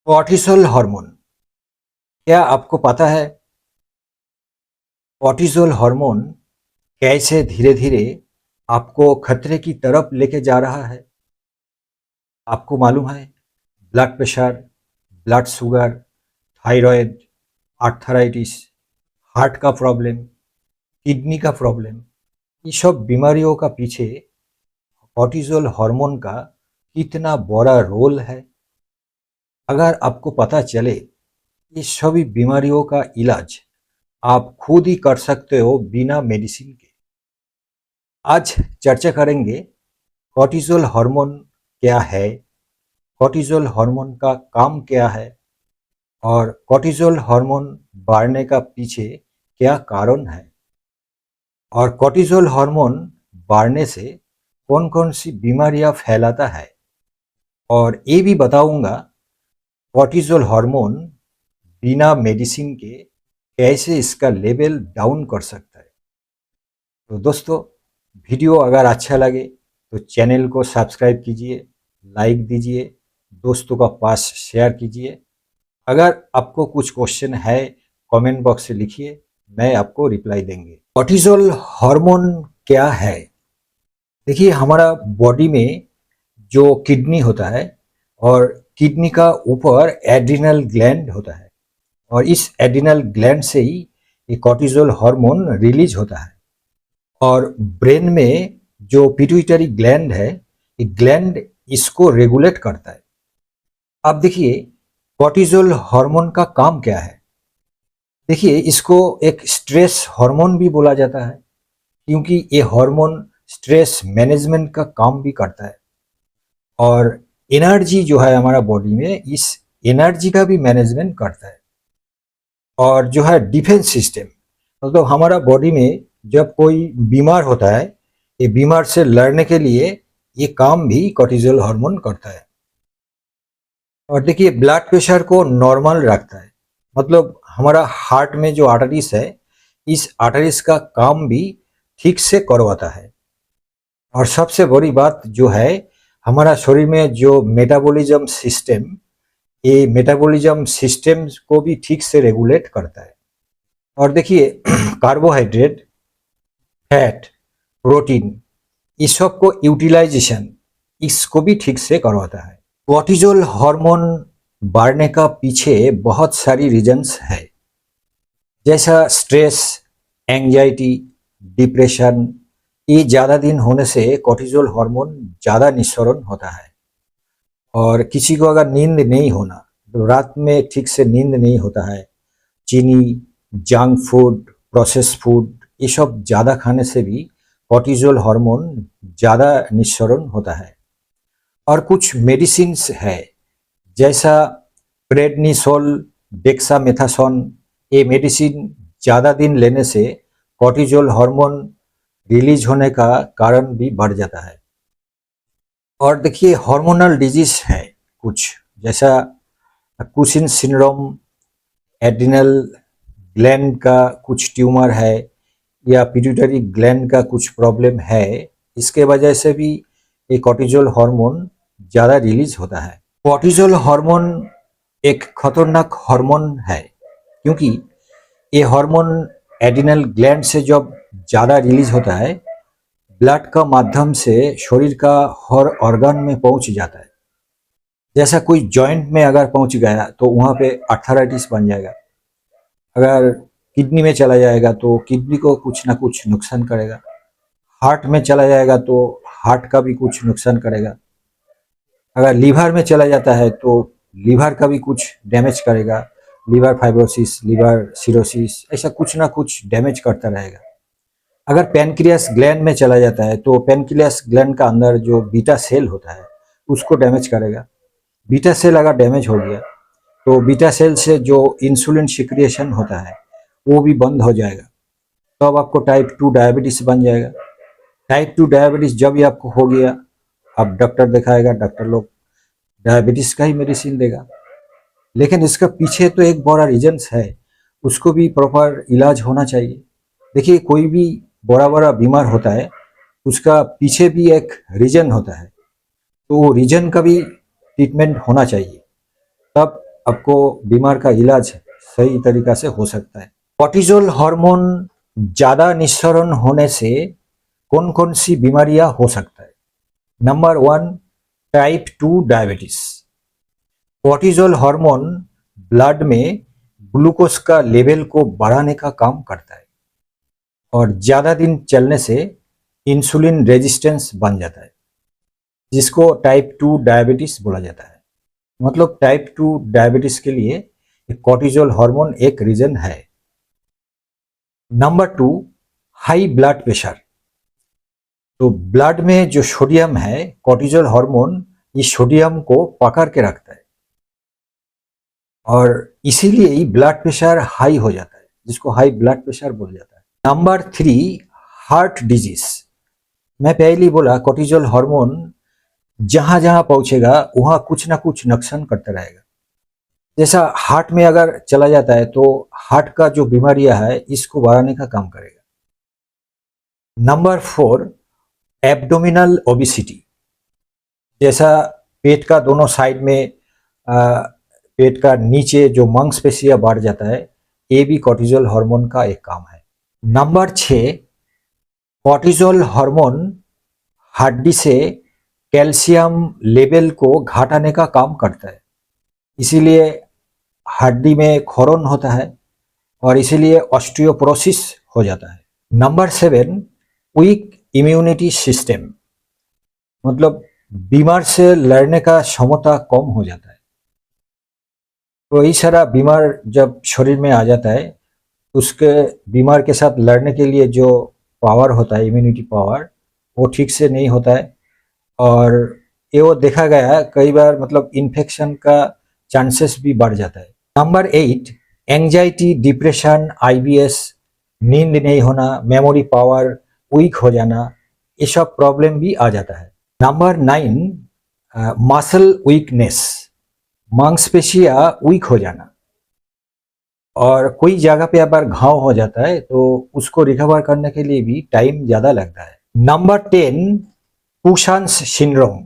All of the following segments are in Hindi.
कॉर्टिसोल हार्मोन, क्या आपको पता है कॉर्टिसोल हार्मोन कैसे धीरे धीरे आपको खतरे की तरफ लेके जा रहा है? आपको मालूम है blood pressure, blood sugar, thyroid, arthritis, heart का प्रॉब्लम, किडनी का प्रॉब्लम, ये सब बीमारियों का पीछे कॉर्टिसोल हार्मोन का कितना बड़ा रोल है। अगर आपको पता चले ये सभी बीमारियों का इलाज आप खुद ही कर सकते हो बिना मेडिसिन के। आज चर्चा करेंगे कॉर्टिसोल हार्मोन क्या है, कॉर्टिसोल हार्मोन का काम क्या है और कॉर्टिसोल हार्मोन बढ़ने का पीछे क्या कारण है और कॉर्टिसोल हार्मोन बढ़ने से कौन कौन सी बीमारियां फैलाता है। और ये भी बताऊंगा कॉर्टिसोल हार्मोन बिना मेडिसिन के कैसे इसका लेवल डाउन कर सकता है। तो दोस्तों, वीडियो अगर अच्छा लगे तो चैनल को सब्सक्राइब कीजिए, लाइक दीजिए, दोस्तों का पास शेयर कीजिए। अगर आपको कुछ क्वेश्चन है कमेंट बॉक्स से लिखिए, मैं आपको रिप्लाई देंगे। कॉर्टिसोल हार्मोन क्या है? देखिए, हमारा बॉडी में जो किडनी होता है और किडनी का ऊपर एड्रिनल ग्लैंड होता है और इस एड्रिनल ग्लैंड से ही ये कॉर्टिसोल हार्मोन रिलीज होता है। और ब्रेन में जो पिट्यूटरी ग्लैंड है, ये ग्लैंड इसको रेगुलेट करता है। अब देखिए कॉर्टिसोल हार्मोन का काम क्या है। देखिए, इसको एक स्ट्रेस हार्मोन भी बोला जाता है क्योंकि ये हार्मोन स्ट्रेस मैनेजमेंट का काम भी करता है और एनर्जी जो है हमारा बॉडी में, इस एनर्जी का भी मैनेजमेंट करता है। और जो है डिफेंस सिस्टम, मतलब हमारा बॉडी में जब कोई बीमार होता है, ये बीमार से लड़ने के लिए ये काम भी कॉर्टिसोल हार्मोन करता है। और देखिए, ब्लड प्रेशर को नॉर्मल रखता है, मतलब हमारा हार्ट में जो आर्टरीज है, इस आर्टरीज का काम भी ठीक से करवाता है। और सबसे बड़ी बात जो है, हमारा शरीर में जो मेटाबॉलिज्म सिस्टम, ये मेटाबॉलिज्म सिस्टम को भी ठीक से रेगुलेट करता है। और देखिए कार्बोहाइड्रेट, फैट, प्रोटीन, इस सब को यूटिलाइजेशन इसको भी ठीक से करवाता है। कॉर्टिसोल हार्मोन बढ़ने का पीछे बहुत सारी रीजंस है, जैसा स्ट्रेस, एंजाइटी, डिप्रेशन। ये ज़्यादा दिन होने से कॉर्टिसोल हार्मोन ज़्यादा निस्सरण होता है। और किसी को अगर नींद नहीं होना, तो रात में ठीक से नींद नहीं होता है, चीनी, जंक फूड, प्रोसेस फूड, ये सब ज़्यादा खाने से भी कॉर्टिसोल हार्मोन ज़्यादा निस्सरण होता है। और कुछ मेडिसिन्स है, जैसा प्रेडनिसोल, डेक्सामेथासोन, ये मेडिसिन ज़्यादा दिन लेने से कॉर्टिसोल हार्मोन रिलीज होने का कारण भी बढ़ जाता है। और देखिए, हार्मोनल डिजीज है कुछ, जैसा कुशिन सिंड्रोम, एड्रिनल ग्लैंड का कुछ ट्यूमर है या पिट्यूटरी ग्लैंड का कुछ प्रॉब्लम है, इसके वजह से भी ये कॉर्टिसोल हार्मोन ज़्यादा रिलीज होता है। कॉर्टिसोल हार्मोन एक खतरनाक हार्मोन है क्योंकि ये हार्मोन एड्रिनल ग्लैंड से जब ज़्यादा रिलीज होता है, ब्लड का माध्यम से शरीर का हर ऑर्गन में पहुंच जाता है। जैसा कोई जॉइंट में अगर पहुंच गया तो वहाँ पे आर्थराइटिस बन जाएगा, अगर किडनी में चला जाएगा तो किडनी को कुछ ना कुछ नुकसान करेगा, हार्ट में चला जाएगा तो हार्ट का भी कुछ नुकसान करेगा, अगर लीवर में चला जाता है तो लीवर का भी कुछ डैमेज करेगा, लीवर फाइब्रोसिस, लीवर सिरोसिस, ऐसा कुछ ना कुछ डैमेज करता रहेगा। अगर पेनक्रियास ग्लैंड में चला जाता है तो पेनक्रियास ग्लैंड का अंदर जो बीटा सेल होता है उसको डैमेज करेगा। बीटा सेल अगर डैमेज हो गया तो बीटा सेल से जो इंसुलिन सिक्रिएशन होता है वो भी बंद हो जाएगा, तो अब आपको टाइप 2 डायबिटीज बन जाएगा। टाइप 2 डायबिटीज जब भी आपको हो गया, आप डॉक्टर दिखाएगा, डॉक्टर लोग डायबिटीज का ही मेडिसिन देगा, लेकिन इसका पीछे तो एक बड़ा रीजन्स है, उसको भी प्रॉपर इलाज होना चाहिए। देखिए, कोई भी बड़ा बड़ा बीमार होता है, उसका पीछे भी एक रीजन होता है, तो वो रीजन का भी ट्रीटमेंट होना चाहिए, तब आपको बीमार का इलाज सही तरीका से हो सकता है। कॉर्टिजोल हार्मोन ज्यादा निस्सरण होने से कौन कौन सी बीमारियां हो सकता है? Number 1, type 2 diabetes. Cortisol hormone blood में ग्लूकोज का लेवल को बढ़ाने का काम करता है और ज्यादा दिन चलने से इंसुलिन रेजिस्टेंस बन जाता है, जिसको टाइप 2 डायबिटीज बोला जाता है। मतलब टाइप 2 डायबिटीज के लिए कॉर्टिजोल हार्मोन एक रीजन है। Number 2, high blood pressure. तो ब्लड में जो सोडियम है, कॉर्टिजोल हार्मोन इस सोडियम को पकड़ के रखता है और इसीलिए ही ब्लड प्रेशर हाई हो जाता है, जिसको हाई ब्लड प्रेशर बोला जाता है। Number 3, heart disease. मैं पहले ही बोला कॉर्टिजोल हार्मोन जहां जहां पहुंचेगा वहां कुछ ना कुछ नुकसान करता रहेगा। जैसा हार्ट में अगर चला जाता है तो हार्ट का जो बीमारियां है इसको बढ़ाने का काम करेगा। Number 4, abdominal obesity. जैसा पेट का दोनों साइड में पेट का नीचे जो मांसपेशियां बढ़ जाता है, ये भी कॉर्टिजोल हार्मोन का एक काम है। नंबर 6, कॉर्टिजोल हार्मोन हड्डी से कैल्शियम लेवल को घटाने का काम करता है, इसीलिए हड्डी में खोरन होता है और इसीलिए ऑस्टियोपोरोसिस हो जाता है। Number 7, weak immunity system. मतलब बीमार से लड़ने का क्षमता कम हो जाता है। तो यही सारा बीमार जब शरीर में आ जाता है, उसके बीमार के साथ लड़ने के लिए जो पावर होता है, इम्यूनिटी पावर, वो ठीक से नहीं होता है और ये वो देखा गया है कई बार, मतलब इन्फेक्शन का चांसेस भी बढ़ जाता है। नंबर 8, एंजाइटी, डिप्रेशन, आईबीएस, नींद नहीं होना, मेमोरी पावर वीक हो जाना, ये सब प्रॉब्लम भी आ जाता है। नंबर 9, मसल वीकनेस, मांसपेशियां वीक हो जाना और कोई जगह पे अगर घाव हो जाता है तो उसको रिकवर करने के लिए भी टाइम ज्यादा लगता है। Number 10, cushions syndrome.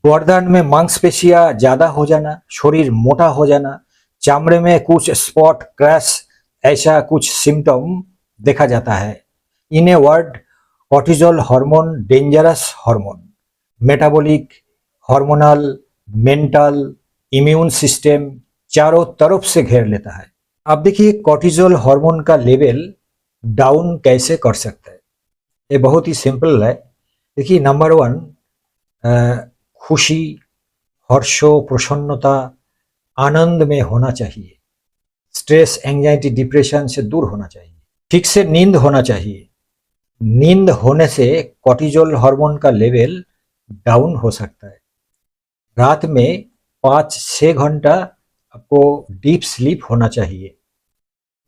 गर्दन में मांसपेशियां ज्यादा हो जाना, शरीर मोटा हो जाना, चमड़े में कुछ स्पॉट, क्रैश, ऐसा कुछ सिम्टम देखा जाता है। In a word, cortisol hormone dangerous hormone, metabolic, hormonal, mental, immune system चारों तरफ से घेर लेता है। अब देखिए कॉर्टिजोल हार्मोन का लेवल डाउन कैसे कर सकते हैं। ये बहुत ही सिंपल है। देखिए नंबर 1, खुशी, हर्ष, प्रसन्नता, आनंद में होना चाहिए। स्ट्रेस, एंजाइटी, डिप्रेशन से दूर होना चाहिए। ठीक से नींद होना चाहिए। नींद होने से कॉर्टिजोल हार्मोन का लेवल डाउन हो सकता है। रात में 5-6 घंटा आपको डीप स्लीप होना चाहिए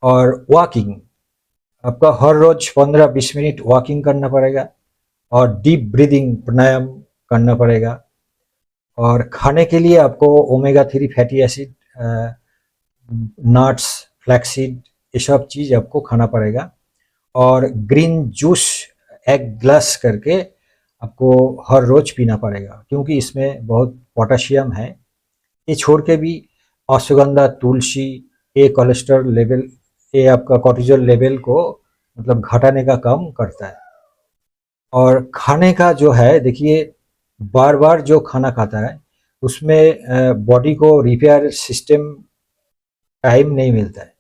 और वॉकिंग, आपका हर रोज 15-20 मिनट वॉकिंग करना पड़ेगा और डीप ब्रीदिंग, प्राणायाम करना पड़ेगा। और खाने के लिए आपको omega 3 fatty acid, nuts, flaxseed, ये सब चीज़ आपको खाना पड़ेगा और ग्रीन जूस 1 ग्लास करके आपको हर रोज पीना पड़ेगा, क्योंकि इसमें बहुत पोटेशियम है। ये छोड़ के भी अश्वगंधा, तुलसी, ये कोलेस्ट्रॉल लेवल, ये आपका कॉर्टिजोल लेवल को मतलब घटाने का काम करता है। और खाने का जो है, देखिए बार बार जो खाना खाता है उसमें बॉडी को रिपेयर सिस्टम टाइम नहीं मिलता है,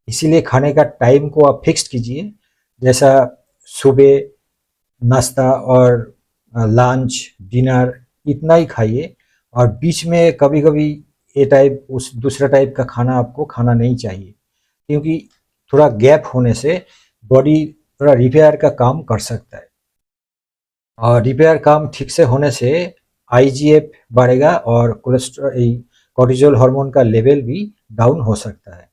इसीलिए खाने का टाइम को आप फिक्स कीजिए। जैसा सुबह नाश्ता और लंच, डिनर इतना ही खाइए और बीच में कभी कभी ये टाइप, उस दूसरा टाइप का खाना आपको खाना नहीं चाहिए, क्योंकि थोड़ा गैप होने से बॉडी थोड़ा रिपेयर का काम कर सकता है और रिपेयर काम ठीक से होने से आईजीएफ बढ़ेगा और कोलेस्ट्रॉल, कॉर्टिजोल हार्मोन का लेवल भी डाउन हो सकता है।